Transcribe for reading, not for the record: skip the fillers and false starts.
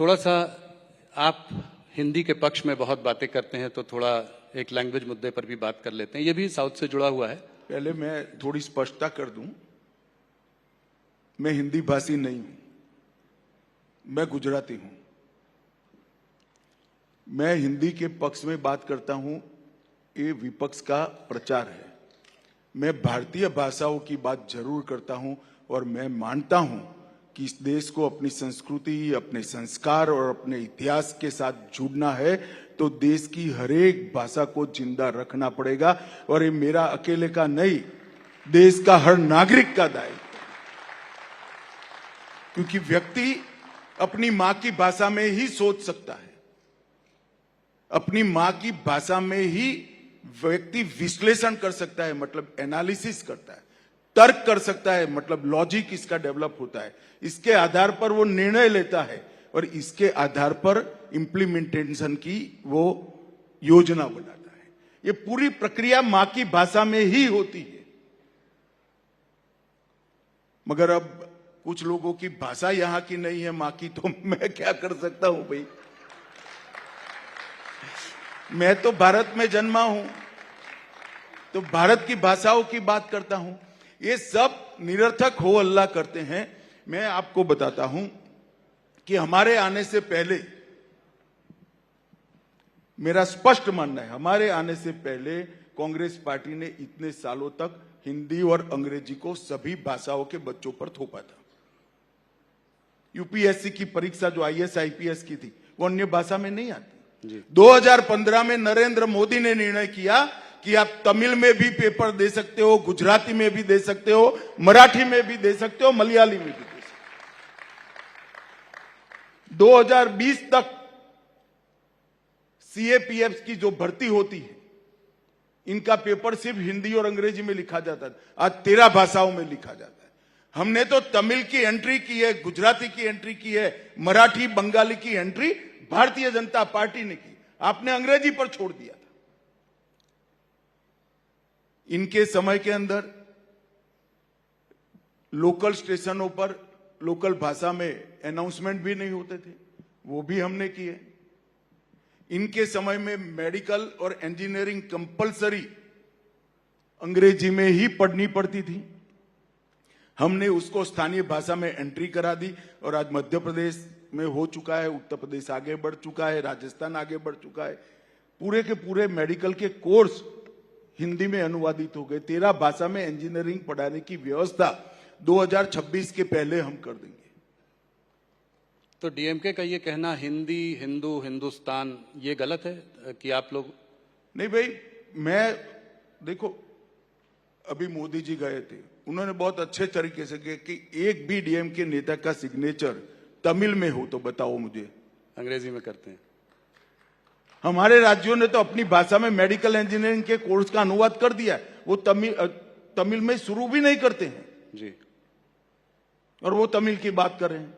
थोड़ा सा आप हिंदी के पक्ष में बहुत बातें करते हैं, तो थोड़ा एक लैंग्वेज मुद्दे पर भी बात कर लेते हैं। ये भी साउथ से जुड़ा हुआ है। पहले मैं थोड़ी स्पष्टता कर दूं, मैं हिंदी भाषी नहीं हूं, मैं गुजराती हूं। मैं हिंदी के पक्ष में बात करता हूं, ये विपक्ष का प्रचार है। मैं भारतीय भाषाओं की बात जरूर करता हूं और मैं मानता हूं कि इस देश को अपनी संस्कृति, अपने संस्कार और अपने इतिहास के साथ जुड़ना है तो देश की हर एक भाषा को जिंदा रखना पड़ेगा। और ये मेरा अकेले का नहीं, देश का हर नागरिक का दायित्व है। क्योंकि व्यक्ति अपनी मां की भाषा में ही सोच सकता है, अपनी मां की भाषा में ही व्यक्ति विश्लेषण कर सकता है, मतलब एनालिसिस करता है, तर्क कर सकता है, मतलब लॉजिक इसका डेवलप होता है। इसके आधार पर वो निर्णय लेता है और इसके आधार पर इंप्लीमेंटेशन की वो योजना बनाता है। ये पूरी प्रक्रिया मां की भाषा में ही होती है। मगर अब कुछ लोगों की भाषा यहां की नहीं है मां की, तो मैं क्या कर सकता हूं भाई। मैं तो भारत में जन्मा हूं, तो भारत की भाषाओं की बात करता हूं। ये सब निरर्थक हो हल्ला करते हैं। मैं आपको बताता हूं कि हमारे आने से पहले, मेरा स्पष्ट मानना है, हमारे आने से पहले कांग्रेस पार्टी ने इतने सालों तक हिंदी और अंग्रेजी को सभी भाषाओं के बच्चों पर थोपा था। यूपीएससी की परीक्षा जो आईएएस आईपीएस की थी, वो अन्य भाषा में नहीं आती। 2015 में नरेंद्र मोदी ने निर्णय किया कि आप तमिल में भी पेपर दे सकते हो, गुजराती में भी दे सकते हो, मराठी में भी दे सकते हो, मलयाली में भी दे सकते हो। 2020 तक सीएपीएफ की जो भर्ती होती है, इनका पेपर सिर्फ हिंदी और अंग्रेजी में लिखा जाता था, आज 13 भाषाओं में लिखा जाता है। हमने तो तमिल की एंट्री की है, गुजराती की एंट्री की है, मराठी बंगाली की एंट्री भारतीय जनता पार्टी ने की। आपने अंग्रेजी पर छोड़ दिया था। इनके समय के अंदर लोकल स्टेशनों पर लोकल भाषा में अनाउंसमेंट भी नहीं होते थे, वो भी हमने किए। इनके समय में मेडिकल और इंजीनियरिंग कंपलसरी अंग्रेजी में ही पढ़नी पड़ती थी, हमने उसको स्थानीय भाषा में एंट्री करा दी। और आज मध्य प्रदेश में हो चुका है, उत्तर प्रदेश आगे बढ़ चुका है, राजस्थान आगे बढ़ चुका है। पूरे के पूरे मेडिकल के कोर्स हिंदी में अनुवादित हो गए। 13 भाषा में इंजीनियरिंग पढ़ाने की व्यवस्था 2026 के पहले हम कर देंगे। तो डीएमके का ये कहना हिंदी, हिंदू, हिंदुस्तान, ये गलत है कि आप लोग? नहीं भाई, मैं देखो, अभी मोदी जी गए थे, उन्होंने बहुत अच्छे तरीके से कहा कि एक भी डीएमके नेता का सिग्नेचर तमिल में हो तो बताओ मुझे। अंग्रेजी में करते हैं। हमारे राज्यों ने तो अपनी भाषा में मेडिकल इंजीनियरिंग के कोर्स का अनुवाद कर दिया है, वो तमिल में शुरू भी नहीं करते हैं जी, और वो तमिल की बात कर रहे हैं।